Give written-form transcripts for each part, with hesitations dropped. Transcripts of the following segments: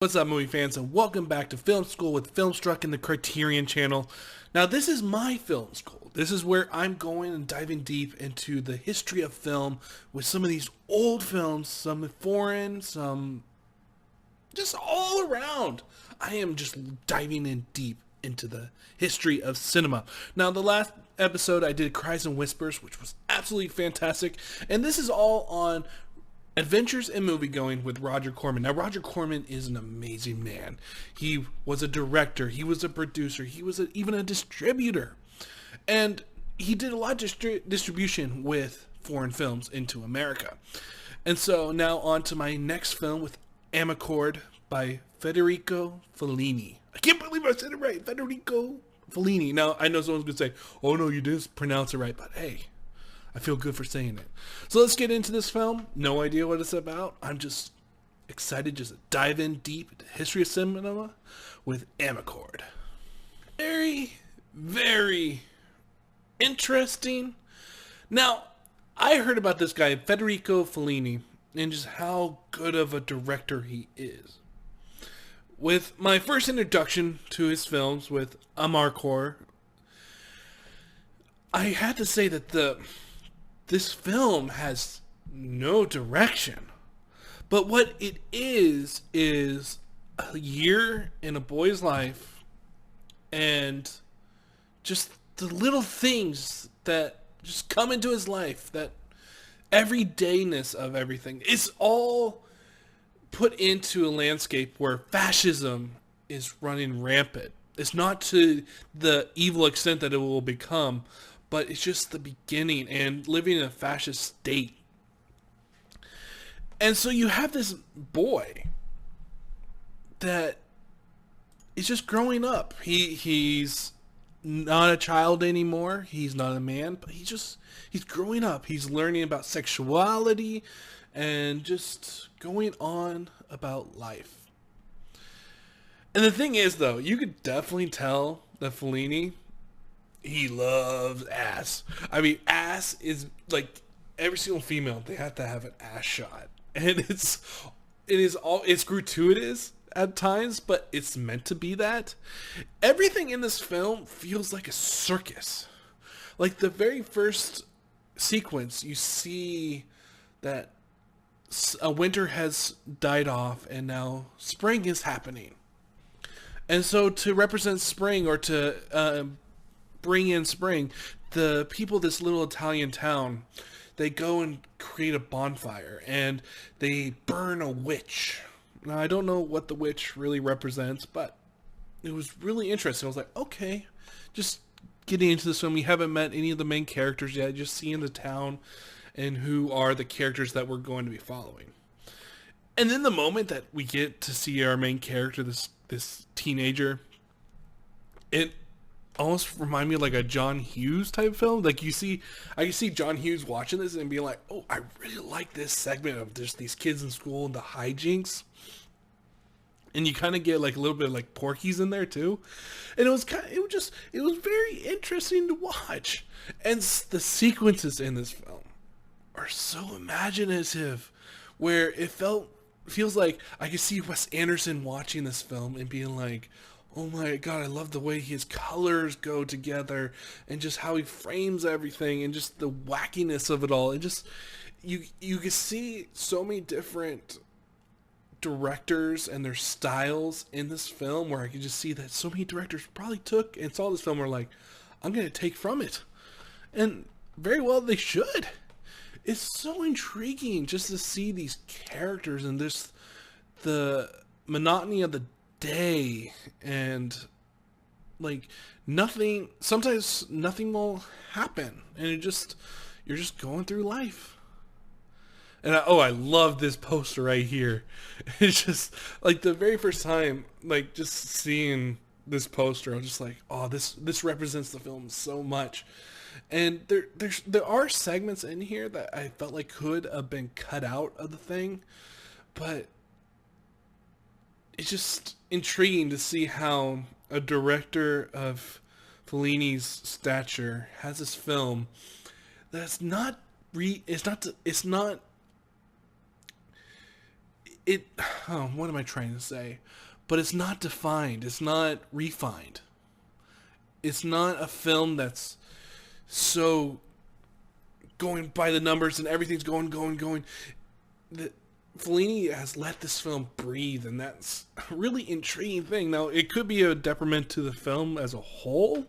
What's up, movie fans, and welcome back to Film School with FilmStruck in the Criterion channel. Now, this is my film school. This is where I'm going and diving deep into the history of film with some of these old films, some foreign, some just all around. I am just diving in deep into the history of cinema. Now, the last episode I did Cries and Whispers, which was absolutely fantastic, and this is all on Adventures in Moviegoing with Rodger Corman. Now, Rodger Corman is an amazing man. He was a director, he was a producer, he was even a distributor. And he did a lot of distribution with foreign films into America. And so now on to my next film with AMARCORD by Federico Fellini. I can't believe I said it right, Federico Fellini. Now, I know someone's going to say, oh no, you didn't pronounce it right, but hey, I feel good for saying it. So let's get into this film. No idea what it's about. I'm just excited just to dive in deep into the history of cinema with AMARCORD. Very, very interesting. Now, I heard about this guy, Federico Fellini, and just how good of a director he is. With my first introduction to his films with AMARCORD, I had to say that this film has no direction. But what it is a year in a boy's life and just the little things that just come into his life, that everydayness of everything is all put into a landscape where fascism is running rampant. It's not to the evil extent that it will become, but it's just the beginning and living in a fascist state. And so you have this boy that is just growing up. He's not a child anymore. He's not a man, but he's growing up. He's learning about sexuality and just going on about life. And the thing is, though, you could definitely tell that Fellini, he loves ass. I mean, ass is like every single female, they have to have an ass shot. And it's gratuitous at times, but it's meant to be that. Everything in this film feels like a circus. Like the very first sequence, you see that a winter has died off and now spring is happening. And so to represent spring, or to bring in spring, the people of this little Italian town, they go and create a bonfire and they burn a witch. Now, I don't know what the witch really represents, but it was really interesting. I was like, okay, just getting into this film. We haven't met any of the main characters yet, just seeing the town and who are the characters that we're going to be following. And then the moment that we get to see our main character, this teenager, it almost remind me of like a John Hughes type film. Like I can see John Hughes watching this and being like, oh, I really like this segment of just these kids in school and the hijinks. And you kind of get like a little bit of like Porky's in there too. And it was very interesting to watch. And the sequences in this film are so imaginative, where it feels like I could see Wes Anderson watching this film and being like, oh my god, I love the way his colors go together and just how he frames everything and just the wackiness of it all. And just you can see so many different directors and their styles in this film, where I can just see that so many directors probably took and saw this film and were like, I'm going to take from it. And very well they should. It's so intriguing just to see these characters and this the monotony of the day, and like sometimes nothing will happen, and you're just going through life. And I love this poster right here. It's just like the very first time, like just seeing this poster, I'm just like, oh, this represents the film so much. And there are segments in here that I felt like could have been cut out of the thing, but it's just intriguing to see how a director of Fellini's stature has this film that's not it, oh, what am I trying to say? But it's not defined. It's not refined. It's not a film that's so going by the numbers and everything's going. Fellini has let this film breathe, and that's a really intriguing thing. Now, it could be a detriment to the film as a whole,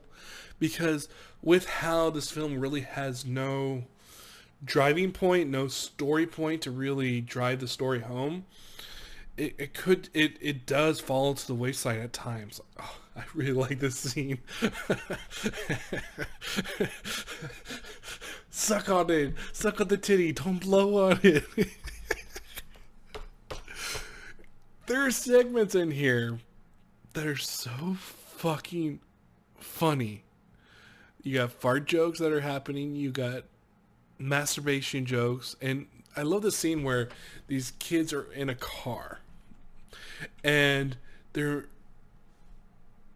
because with how this film really has no driving point, no story point to really drive the story home, it does fall to the wayside at times. Oh, I really like this scene. Suck on it. Suck on the titty. Don't blow on it. There are segments in here that are so fucking funny. You got fart jokes that are happening. You got masturbation jokes. And I love the scene where these kids are in a car and they're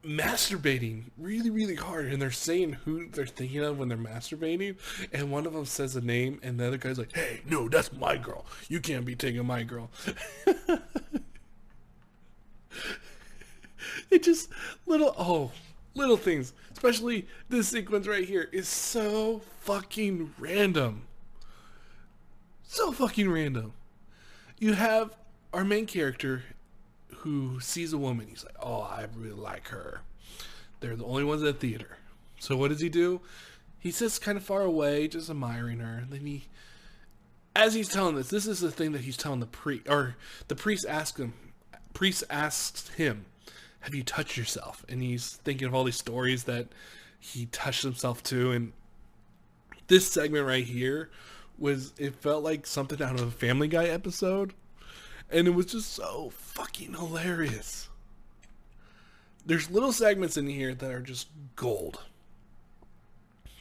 masturbating really, really hard, and they're saying who they're thinking of when they're masturbating, and one of them says a name, and the other guy's like, hey, no, that's my girl. You can't be taking my girl. It just, little things, especially this sequence right here, is so fucking random. So fucking random. You have our main character who sees a woman. He's like, oh, I really like her. They're the only ones at the theater. So what does he do? He sits kind of far away, just admiring her. And then as he's telling this is the thing that he's telling the priest, or the priest asks him, have you touched yourself? And he's thinking of all these stories that he touched himself to. And this segment right here it felt like something out of a Family Guy episode. And it was just so fucking hilarious. There's little segments in here that are just gold.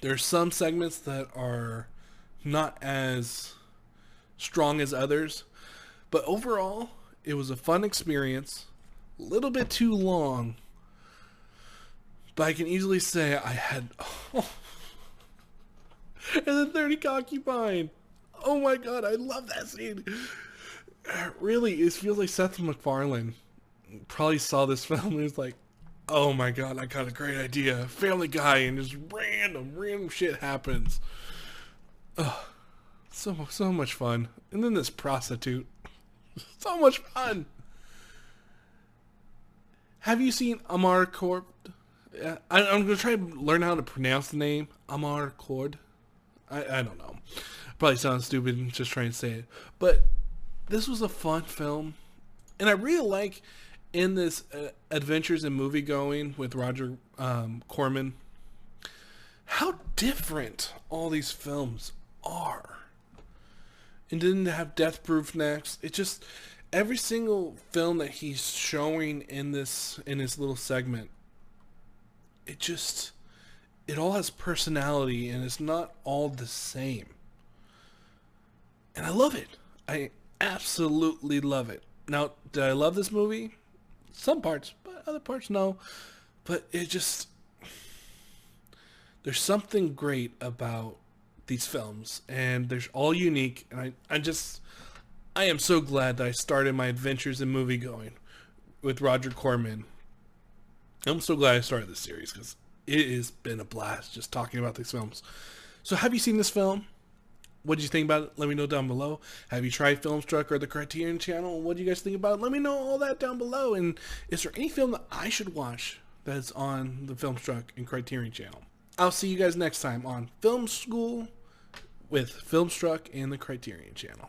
There's some segments that are not as strong as others. But overall, it was a fun experience. A little bit too long. But I can easily say I had... Oh. And the 30 concubine. Oh my god, I love that scene. Really, it feels like Seth MacFarlane probably saw this film and was like, oh my god, I got a great idea. Family Guy, and just random shit happens. Oh, so much fun. And then this prostitute. So much fun. Have you seen AMARCORD? I'm going to try to learn how to pronounce the name. AMARCORD. I don't know. Probably sounds stupid just trying to say it. But this was a fun film. And I really like in this Adventures in Movie Going with Rodger Corman how different all these films are. And then to have Death Proof next. It just... Every single film that he's showing in his little segment, it all has personality, and it's not all the same. And I love it. I absolutely love it. Now, did I love this movie? Some parts, but other parts no. But there's something great about these films, and they're all unique, and I am so glad that I started my adventures in movie going with Rodger Corman. I'm so glad I started this series because it has been a blast just talking about these films. So have you seen this film? What did you think about it? Let me know down below. Have you tried FilmStruck or the Criterion channel? What do you guys think about it? Let me know all that down below. And is there any film that I should watch that's on the FilmStruck and Criterion channel? I'll see you guys next time on Film School with FilmStruck and the Criterion channel.